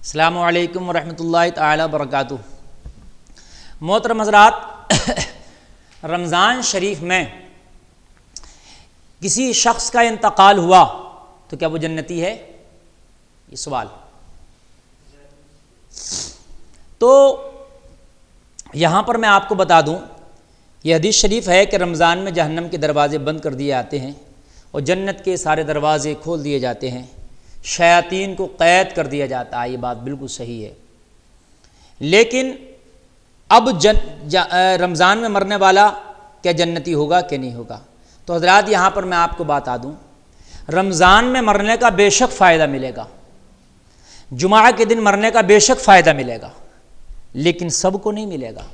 السلام علیکم ورحمۃ اللہ تعالی وبرکاتہ۔ محترم حضرات، رمضان شریف میں کسی شخص کا انتقال ہوا تو کیا وہ جنتی ہے؟ یہ سوال۔ تو یہاں پر میں آپ کو بتا دوں، یہ حدیث شریف ہے کہ رمضان میں جہنم کے دروازے بند کر دیے جاتے ہیں اور جنت کے سارے دروازے کھول دیے جاتے ہیں، شیاطین کو قید کر دیا جاتا ہے۔ یہ بات بالکل صحیح ہے، لیکن اب رمضان میں مرنے والا کیا جنتی ہوگا کہ نہیں ہوگا؟ تو حضرات یہاں پر میں آپ کو بتا دوں، رمضان میں مرنے کا بے شک فائدہ ملے گا، جمعہ کے دن مرنے کا بے شک فائدہ ملے گا، لیکن سب کو نہیں ملے گا۔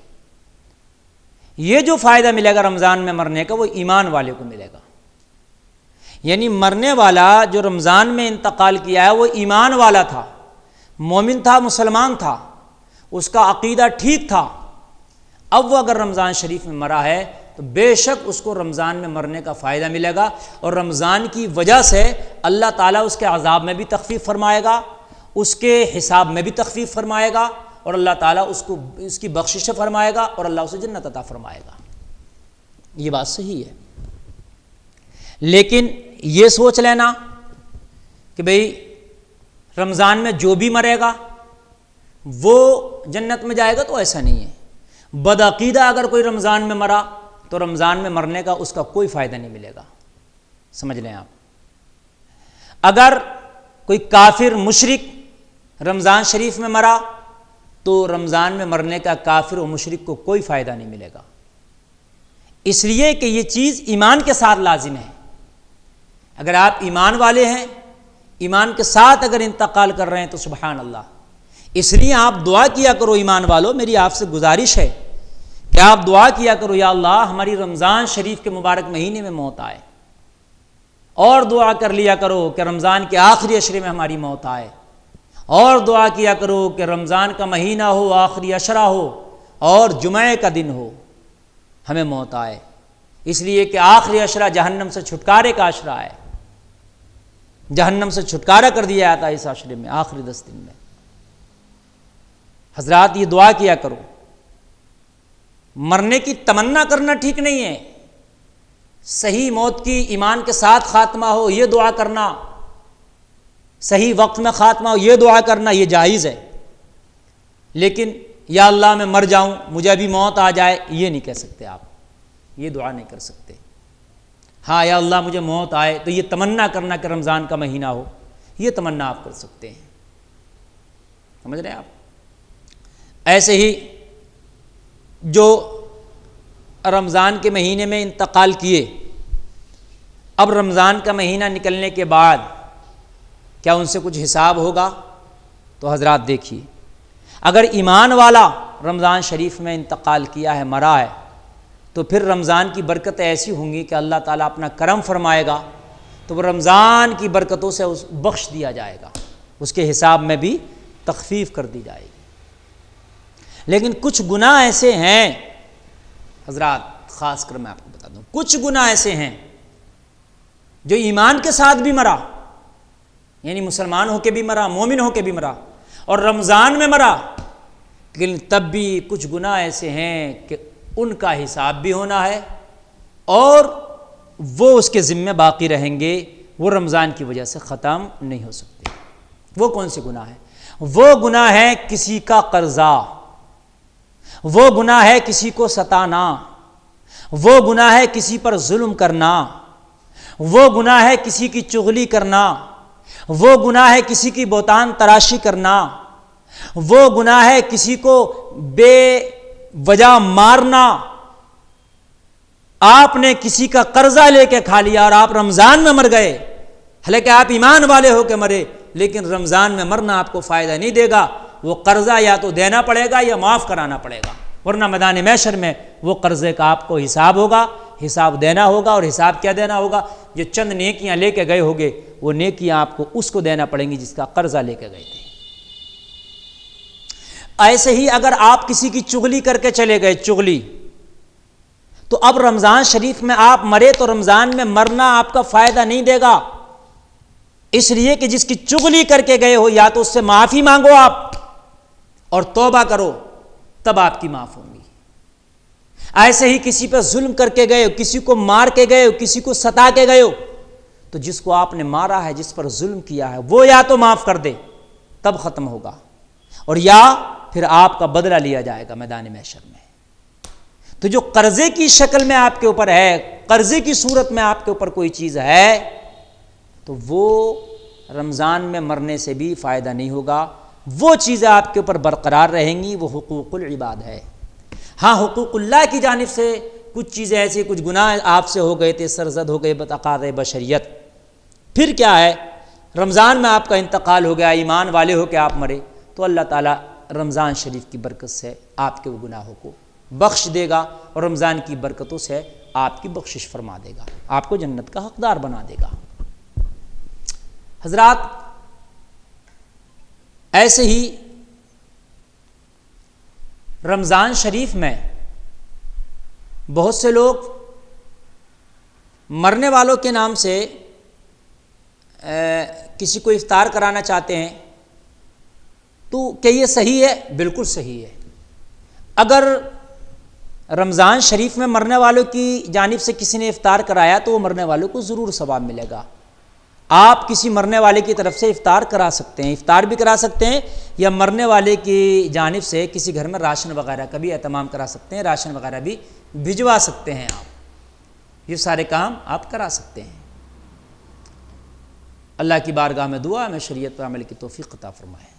یہ جو فائدہ ملے گا رمضان میں مرنے کا، وہ ایمان والے کو ملے گا۔ یعنی مرنے والا جو رمضان میں انتقال کیا ہے وہ ایمان والا تھا، مومن تھا، مسلمان تھا، اس کا عقیدہ ٹھیک تھا۔ اب وہ اگر رمضان شریف میں مرا ہے تو بے شک اس کو رمضان میں مرنے کا فائدہ ملے گا، اور رمضان کی وجہ سے اللہ تعالیٰ اس کے عذاب میں بھی تخفیف فرمائے گا، اس کے حساب میں بھی تخفیف فرمائے گا، اور اللہ تعالیٰ اس کی بخشش فرمائے گا، اور اللہ اسے جنت عطا فرمائے گا۔ یہ بات صحیح ہے، لیکن یہ سوچ لینا کہ بھئی رمضان میں جو بھی مرے گا وہ جنت میں جائے گا، تو ایسا نہیں ہے۔ بدعقیدہ اگر کوئی رمضان میں مرا تو رمضان میں مرنے کا اس کا کوئی فائدہ نہیں ملے گا، سمجھ لیں آپ۔ اگر کوئی کافر مشرک رمضان شریف میں مرا تو رمضان میں مرنے کا کافر و مشرک کو کوئی فائدہ نہیں ملے گا، اس لیے کہ یہ چیز ایمان کے ساتھ لازم ہے۔ اگر آپ ایمان والے ہیں، ایمان کے ساتھ اگر انتقال کر رہے ہیں تو سبحان اللہ۔ اس لیے آپ دعا کیا کرو ایمان والو، میری آپ سے گزارش ہے کہ آپ دعا کیا کرو، یا اللہ ہماری رمضان شریف کے مبارک مہینے میں موت آئے، اور دعا کر لیا کرو کہ رمضان کے آخری عشرے میں ہماری موت آئے، اور دعا کیا کرو کہ رمضان کا مہینہ ہو، آخری عشرہ ہو اور جمعے کا دن ہو، ہمیں موت آئے، اس لیے کہ آخری عشرہ جہنم سے چھٹکارے کا عشرہ ہے، جہنم سے چھٹکارا کر دیا جاتا ہے اس عشرے میں، آخری 10 دن میں۔ حضرات یہ دعا کیا کرو۔ مرنے کی تمنا کرنا ٹھیک نہیں ہے، صحیح موت کی ایمان کے ساتھ خاتمہ ہو یہ دعا کرنا، صحیح وقت میں خاتمہ ہو یہ دعا کرنا، یہ جائز ہے، لیکن یا اللہ میں مر جاؤں مجھے ابھی موت آ جائے یہ نہیں کہہ سکتے آپ، یہ دعا نہیں کر سکتے۔ ہاں یا اللہ مجھے موت آئے تو یہ تمنا کرنا کہ رمضان کا مہینہ ہو، یہ تمنا آپ کر سکتے ہیں، سمجھ رہے ہیں آپ۔ ایسے ہی جو رمضان کے مہینے میں انتقال کیے، اب رمضان کا مہینہ نکلنے کے بعد کیا ان سے کچھ حساب ہوگا؟ تو حضرات دیکھیے، اگر ایمان والا رمضان شریف میں انتقال کیا ہے، مرا ہے، تو پھر رمضان کی برکتیں ایسی ہوں گی کہ اللہ تعالیٰ اپنا کرم فرمائے گا، تو وہ رمضان کی برکتوں سے بخش دیا جائے گا، اس کے حساب میں بھی تخفیف کر دی جائے گی۔ لیکن کچھ گناہ ایسے ہیں حضرات، خاص کر میں آپ کو بتا دوں، کچھ گناہ ایسے ہیں جو ایمان کے ساتھ بھی مرا، یعنی مسلمان ہو کے بھی مرا، مومن ہو کے بھی مرا، اور رمضان میں مرا، لیکن تب بھی کچھ گناہ ایسے ہیں کہ ان کا حساب بھی ہونا ہے، اور وہ اس کے ذمہ باقی رہیں گے، وہ رمضان کی وجہ سے ختم نہیں ہو سکتے۔ وہ کون سے گناہ ہیں؟ وہ گناہ ہے کسی کا قرضہ، وہ گناہ ہے کسی کو ستانا، وہ گناہ ہے کسی پر ظلم کرنا، وہ گناہ ہے کسی کی چغلی کرنا، وہ گناہ ہے کسی کی بہتان تراشی کرنا، وہ گناہ ہے کسی کو بے وجہ مارنا۔ آپ نے کسی کا قرضہ لے کے کھا لیا اور آپ رمضان میں مر گئے، حالانکہ آپ ایمان والے ہو کے مرے، لیکن رمضان میں مرنا آپ کو فائدہ نہیں دے گا، وہ قرضہ یا تو دینا پڑے گا یا معاف کرانا پڑے گا، ورنہ میدان محشر میں وہ قرضے کا آپ کو حساب ہوگا، حساب دینا ہوگا۔ اور حساب کیا دینا ہوگا؟ جو چند نیکیاں لے کے گئے ہوگے وہ نیکیاں آپ کو اس کو دینا پڑیں گی جس کا قرضہ لے کے گئے تھے۔ ایسے ہی اگر آپ کسی کی چغلی کر کے چلے گئے، چغلی، تو اب رمضان شریف میں آپ مرے تو رمضان میں مرنا آپ کا فائدہ نہیں دے گا، اس لیے کہ جس کی چغلی کر کے گئے ہو یا تو اس سے معافی مانگو آپ اور توبہ کرو، تب آپ کی معاف ہوں گی۔ ایسے ہی کسی پہ ظلم کر کے گئے ہو، کسی کو مار کے گئے ہو، کسی کو ستا کے گئے ہو، تو جس کو آپ نے مارا ہے، جس پر ظلم کیا ہے، وہ یا تو معاف کر دے تب ختم ہوگا، اور یا پھر آپ کا بدلہ لیا جائے گا میدان محشر میں۔ تو جو قرضے کی شکل میں آپ کے اوپر ہے، قرضے کی صورت میں آپ کے اوپر کوئی چیز ہے، تو وہ رمضان میں مرنے سے بھی فائدہ نہیں ہوگا، وہ چیزیں آپ کے اوپر برقرار رہیں گی، وہ حقوق العباد ہے۔ ہاں، حقوق اللہ کی جانب سے کچھ چیزیں ایسی، کچھ گناہ آپ سے ہو گئے تھے، سرزد ہو گئے بتقاضۂ بشریت، پھر کیا ہے، رمضان میں آپ کا انتقال ہو گیا، ایمان والے ہو کے آپ مرے، تو اللہ تعالیٰ رمضان شریف کی برکت سے آپ کے وہ گناہوں کو بخش دے گا، اور رمضان کی برکتوں سے آپ کی بخشش فرما دے گا، آپ کو جنت کا حقدار بنا دے گا۔ حضرات، ایسے ہی رمضان شریف میں بہت سے لوگ مرنے والوں کے نام سے کسی کو افطار کرانا چاہتے ہیں، تو کیا یہ صحیح ہے؟ بالکل صحیح ہے۔ اگر رمضان شریف میں مرنے والوں کی جانب سے کسی نے افطار کرایا تو وہ مرنے والوں کو ضرور ثواب ملے گا۔ آپ کسی مرنے والے کی طرف سے افطار کرا سکتے ہیں، افطار بھی کرا سکتے ہیں، یا مرنے والے کی جانب سے کسی گھر میں راشن وغیرہ کا بھی اہتمام کرا سکتے ہیں، راشن وغیرہ بھی بھجوا سکتے ہیں، آپ یہ سارے کام آپ کرا سکتے ہیں۔ اللہ کی بارگاہ میں دعا ہمیں شریعت پر عمل کی توفیق عطا فرمائے۔